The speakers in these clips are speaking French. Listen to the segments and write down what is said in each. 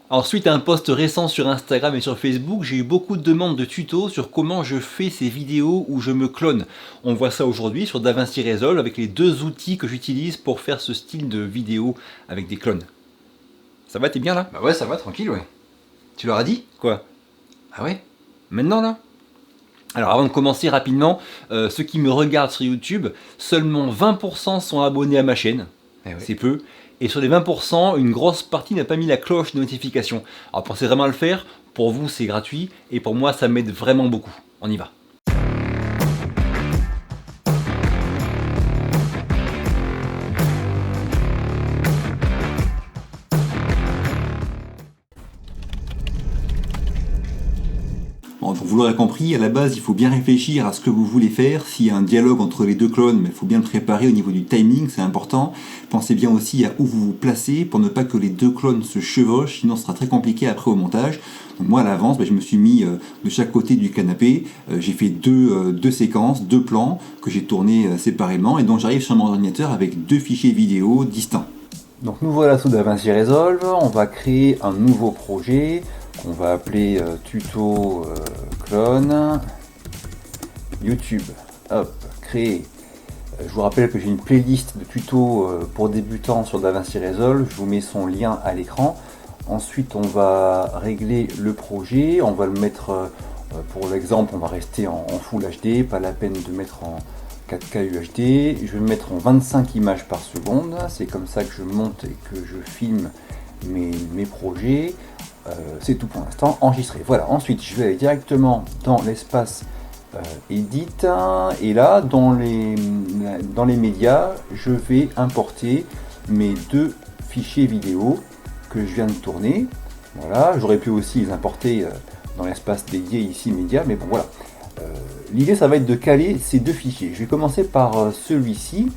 Alors suite à un post récent sur Instagram et sur Facebook, j'ai eu beaucoup de demandes de tutos sur comment je fais ces vidéos où je me clone. On voit ça aujourd'hui sur DaVinci Resolve avec les deux outils que j'utilise pour faire ce style de vidéo avec des clones. Ça va, t'es bien là? Bah ouais, ça va, tranquille, ouais. Tu leur as dit? Quoi? Ah ouais? Maintenant là? Alors avant de commencer rapidement, ceux qui me regardent sur YouTube, seulement 20% sont abonnés à ma chaîne, Eh ouais. c'est peu, et sur les 20%, une grosse partie n'a pas mis la cloche de notification. Alors pensez vraiment à le faire, pour vous c'est gratuit, et pour moi ça m'aide vraiment beaucoup. On y va. Bon, donc vous l'aurez compris, à la base, il faut bien réfléchir à ce que vous voulez faire. S'il y a un dialogue entre les deux clones, il faut bien le préparer au niveau du timing, c'est important. Pensez bien aussi à où vous vous placez pour ne pas que les deux clones se chevauchent, sinon ce sera très compliqué après au montage. Donc moi, à l'avance, je me suis mis de chaque côté du canapé. J'ai fait deux séquences, deux plans que j'ai tournés séparément, et donc j'arrive sur mon ordinateur avec deux fichiers vidéo distincts. Donc nous voilà sous DaVinci Resolve, on va créer un nouveau projet qu'on va appeler tuto clone YouTube. Hop, créer. Je vous rappelle que j'ai une playlist de tutos pour débutants sur DaVinci Resolve, je vous mets son lien à l'écran. Ensuite on va régler le projet, on va le mettre, pour l'exemple on va rester en Full HD, pas la peine de mettre en 4K UHD, je vais le mettre en 25 images par seconde, c'est comme ça que je monte et que je filme mes projets. C'est tout pour l'instant, enregistré. Voilà, ensuite je vais aller directement dans l'espace Edit, et là dans les médias, je vais importer mes deux fichiers vidéo que je viens de tourner. Voilà, j'aurais pu aussi les importer dans l'espace dédié ici médias, mais bon voilà. L'idée ça va être de caler ces deux fichiers. Je vais commencer par celui-ci.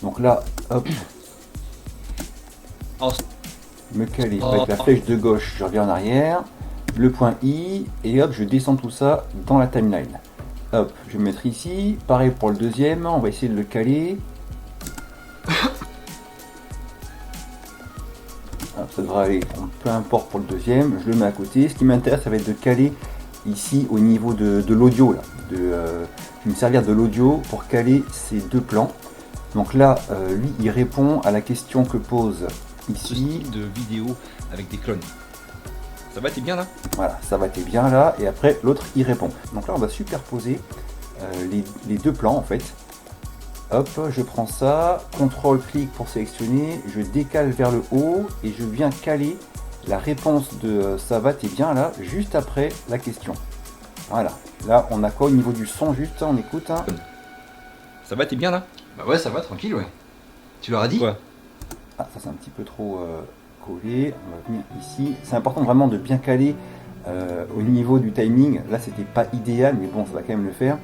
Donc là, hop, me caler avec la flèche de gauche, je reviens en arrière, le point I, et hop, je descends tout ça dans la timeline. Hop, je vais me mettre ici, pareil pour le deuxième, on va essayer de le caler. Hop, ça devrait aller, peu importe pour le deuxième, je le mets à côté. Ce qui m'intéresse, ça va être de caler ici au niveau de l'audio. Je vais me servir de l'audio pour caler ces deux plans. Donc là, lui, il répond à la question que pose Ce ici. style de vidéo avec des clones. Ça va, t'es bien là? Voilà, ça va, t'es bien là. Et après, l'autre, il répond. Donc là, on va superposer les deux plans, en fait. Hop, je prends ça, CTRL-clic pour sélectionner, je décale vers le haut et je viens caler la réponse de ça va, t'es bien là, juste après la question. Voilà, là on a quoi au niveau du son, juste, on écoute. Ça va, t'es bien là? Bah ouais, ça va, tranquille, ouais. Tu leur as dit? Quoi? Ah, ça c'est un petit peu trop collé, on va venir ici. C'est important vraiment de bien caler au niveau du timing. Là c'était pas idéal, mais bon, ça va quand même le faire.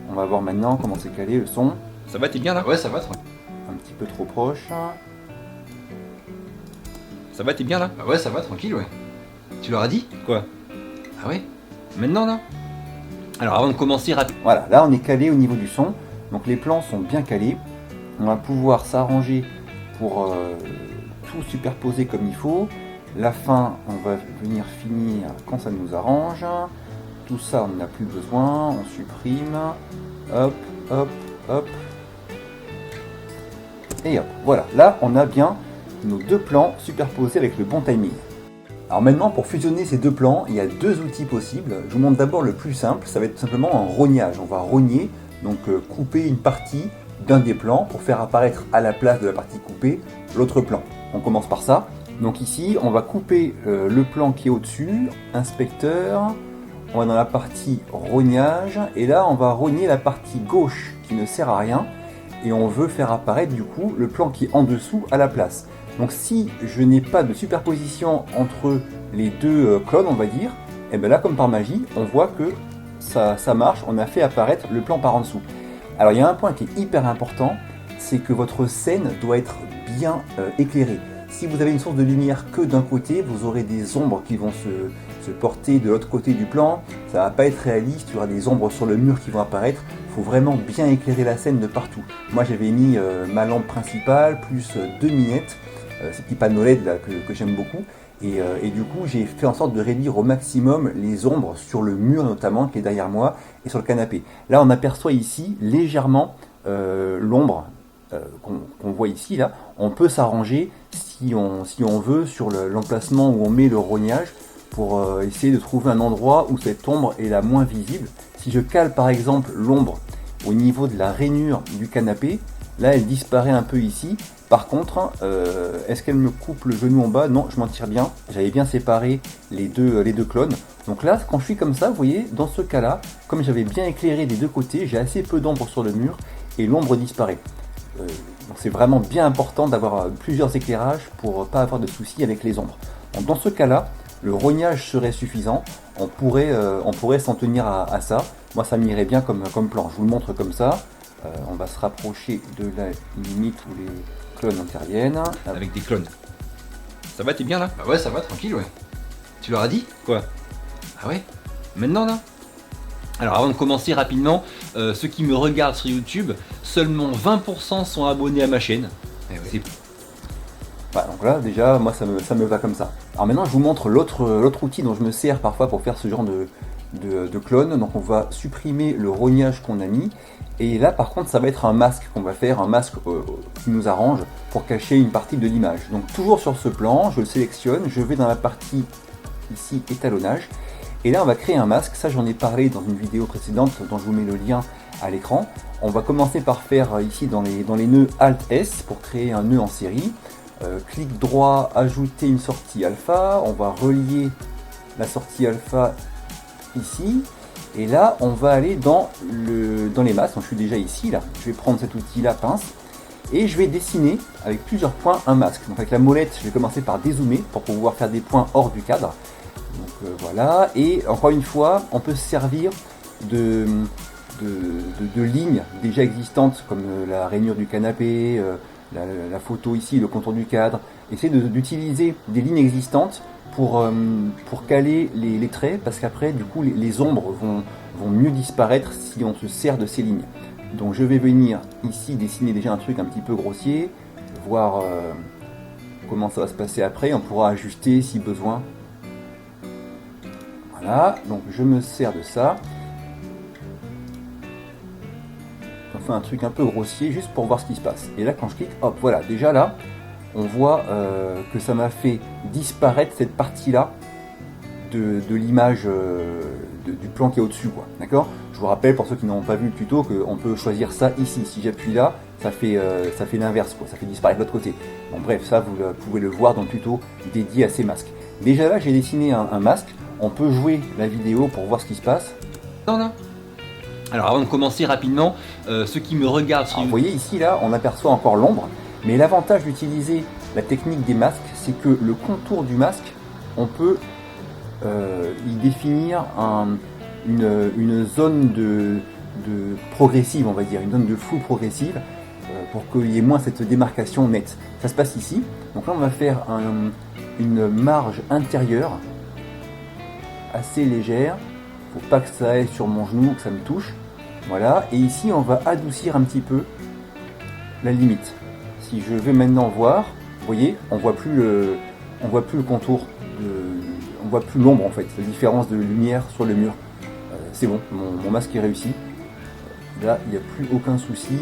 On va voir maintenant comment c'est calé le son. Ça va, t'es bien là? Bah ouais, ça va, tranquille. Un petit peu trop proche. Ça va, t'es bien là? Bah ouais, ça va, tranquille, ouais. Tu leur as dit? Quoi? Ah ouais? Maintenant là? Alors avant de commencer Voilà, là on est calé au niveau du son, donc les plans sont bien calés. On va pouvoir s'arranger pour tout superposer comme il faut. La fin, on va venir finir quand ça nous arrange. Tout ça, on n'a plus besoin, on supprime. Hop, hop, hop. Et hop, voilà, là on a bien nos deux plans superposés avec le bon timing. Alors maintenant, pour fusionner ces deux plans, il y a deux outils possibles. Je vous montre d'abord le plus simple, ça va être tout simplement un rognage. On va rogner, donc couper une partie d'un des plans pour faire apparaître à la place de la partie coupée l'autre plan. On commence par ça. Donc ici, on va couper le plan qui est au-dessus, inspecteur, on va dans la partie rognage, et là on va rogner la partie gauche qui ne sert à rien, et on veut faire apparaître du coup le plan qui est en dessous à la place. Donc si je n'ai pas de superposition entre les deux clones, on va dire, et bien là comme par magie, on voit que ça marche, on a fait apparaître le plan par en dessous. Alors il y a un point qui est hyper important, c'est que votre scène doit être bien éclairée. Si vous avez une source de lumière que d'un côté, vous aurez des ombres qui vont se porter de l'autre côté du plan, ça va pas être réaliste, il y aura des ombres sur le mur qui vont apparaître. Il faut vraiment bien éclairer la scène de partout. Moi j'avais mis ma lampe principale plus deux minettes, ces petits panneaux LED là, que j'aime beaucoup, Et du coup, j'ai fait en sorte de réduire au maximum les ombres sur le mur notamment qui est derrière moi et sur le canapé. Là, on aperçoit ici légèrement l'ombre qu'on voit ici. Là, on peut s'arranger si on veut sur l'emplacement où on met le rognage pour essayer de trouver un endroit où cette ombre est la moins visible. Si je cale par exemple l'ombre au niveau de la rainure du canapé, là elle disparaît un peu ici. Par contre, est-ce qu'elle me coupe le genou en bas? Non, je m'en tire bien. J'avais bien séparé les deux clones. Donc là, quand je suis comme ça, vous voyez, dans ce cas-là, comme j'avais bien éclairé des deux côtés, j'ai assez peu d'ombre sur le mur et l'ombre disparaît. Donc c'est vraiment bien important d'avoir plusieurs éclairages pour pas avoir de soucis avec les ombres. Donc dans ce cas-là, le rognage serait suffisant. On pourrait s'en tenir à ça. Moi, ça m'irait bien comme plan. Je vous le montre comme ça. On va se rapprocher de la limite où les clones interviennent. Avec des clones. Ça va, t'es bien là? Bah ouais, ça va, tranquille, ouais. Tu leur as dit? Quoi? Ah ouais? Maintenant là? Alors avant de commencer rapidement, ceux qui me regardent sur YouTube, seulement 20% sont abonnés à ma chaîne. Eh oui. C'est Voilà, donc là, déjà, moi, ça me va comme ça. Alors maintenant, je vous montre l'autre outil dont je me sers parfois pour faire ce genre de clone. Donc on va supprimer le rognage qu'on a mis. Et là, par contre, ça va être un masque qu'on va faire, un masque qui nous arrange pour cacher une partie de l'image. Donc toujours sur ce plan, je le sélectionne, je vais dans la partie ici, étalonnage. Et là, on va créer un masque. Ça, j'en ai parlé dans une vidéo précédente dont je vous mets le lien à l'écran. On va commencer par faire ici dans les nœuds Alt-S pour créer un nœud en série. Clic droit, ajouter une sortie alpha. On va relier la sortie alpha ici. Et là, on va aller dans les masques. Donc, je suis déjà ici. Là. Je vais prendre cet outil-là, pince. Et je vais dessiner avec plusieurs points un masque. Donc avec la molette, je vais commencer par dézoomer pour pouvoir faire des points hors du cadre. Donc voilà. Et encore une fois, on peut se servir de lignes déjà existantes comme la rainure du canapé, la photo ici, le contour du cadre. Essayez d'utiliser des lignes existantes pour caler les traits, parce qu'après, du coup, les ombres vont mieux disparaître si on se sert de ces lignes. Donc je vais venir ici dessiner déjà un truc un petit peu grossier, voir comment ça va se passer après. On pourra ajuster si besoin. Voilà, donc je me sers de ça. On fait un truc un peu grossier juste pour voir ce qui se passe. Et là, quand je clique, hop, voilà, déjà là, on voit que ça m'a fait disparaître cette partie-là de l'image du plan qui est au-dessus, quoi. D'accord? Je vous rappelle, pour ceux qui n'ont pas vu le tuto, qu'on peut choisir ça ici. Si j'appuie là, ça fait l'inverse, quoi. Ça fait disparaître l'autre côté. Bon, bref, ça, vous pouvez le voir dans le tuto dédié à ces masques. Déjà là, j'ai dessiné un masque. On peut jouer la vidéo pour voir ce qui se passe. non. Alors avant de commencer rapidement, ceux qui me regardent sur Alors, vous voyez ici, là, on aperçoit encore l'ombre. Mais l'avantage d'utiliser la technique des masques, c'est que le contour du masque, on peut y définir une zone de progressive, on va dire, une zone de flou progressive, pour qu'il y ait moins cette démarcation nette. Ça se passe ici. Donc là, on va faire une marge intérieure assez légère. Il ne faut pas que ça aille sur mon genou, que ça me touche. Voilà. Et ici, on va adoucir un petit peu la limite. Si je vais maintenant voir, vous voyez, on voit plus le contour, on voit plus l'ombre en fait, la différence de lumière sur le mur. C'est bon, mon masque est réussi. Là, il n'y a plus aucun souci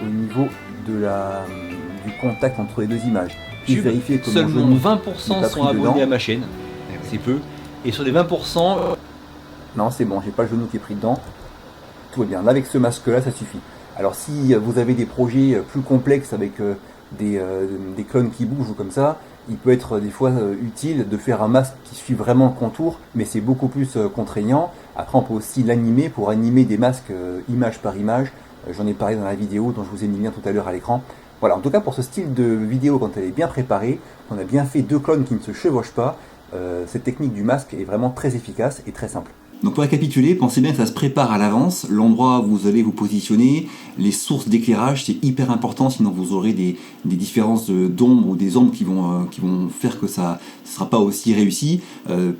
au niveau du contact entre les deux images. Puis vérifier que seulement 20% sont abonnés à ma chaîne, c'est peu. Et sur les 20%, non, c'est bon, j'ai pas le genou qui est pris dedans. Tout va bien. Là, avec ce masque-là, ça suffit. Alors, si vous avez des projets plus complexes avec des clones qui bougent ou comme ça, il peut être des fois utile de faire un masque qui suit vraiment le contour, mais c'est beaucoup plus contraignant. Après, on peut aussi l'animer pour animer des masques image par image. J'en ai parlé dans la vidéo dont je vous ai mis le lien tout à l'heure à l'écran. Voilà, en tout cas, pour ce style de vidéo, quand elle est bien préparée, on a bien fait deux clones qui ne se chevauchent pas, cette technique du masque est vraiment très efficace et très simple. Donc pour récapituler, pensez bien que ça se prépare à l'avance, l'endroit où vous allez vous positionner, les sources d'éclairage, c'est hyper important, sinon vous aurez des différences d'ombre ou des ombres qui vont faire que ça ne sera pas aussi réussi.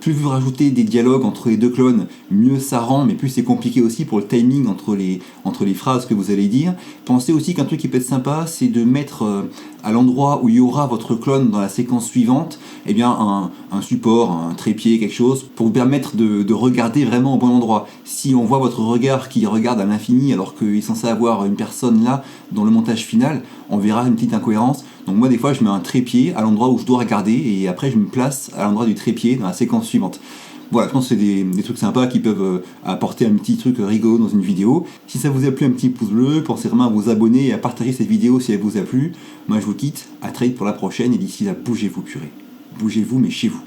Plus vous rajoutez des dialogues entre les deux clones, mieux ça rend, mais plus c'est compliqué aussi pour le timing entre les phrases que vous allez dire. Pensez aussi qu'un truc qui peut être sympa, c'est de mettre à l'endroit où il y aura votre clone dans la séquence suivante, eh bien un support, un trépied, quelque chose, pour vous permettre de regarder vraiment au bon endroit. Si on voit votre regard qui regarde à l'infini alors qu'il est censé avoir une personne là dans le montage final, on verra une petite incohérence. Donc moi des fois je mets un trépied à l'endroit où je dois regarder et après je me place à l'endroit du trépied dans la séquence suivante. Voilà, je pense que c'est des trucs sympas qui peuvent apporter un petit truc rigolo dans une vidéo. Si ça vous a plu, un petit pouce bleu, pensez vraiment à vous abonner et à partager cette vidéo si elle vous a plu. Moi je vous quitte, à très vite pour la prochaine et d'ici là bougez-vous purée. Bougez-vous mais chez vous.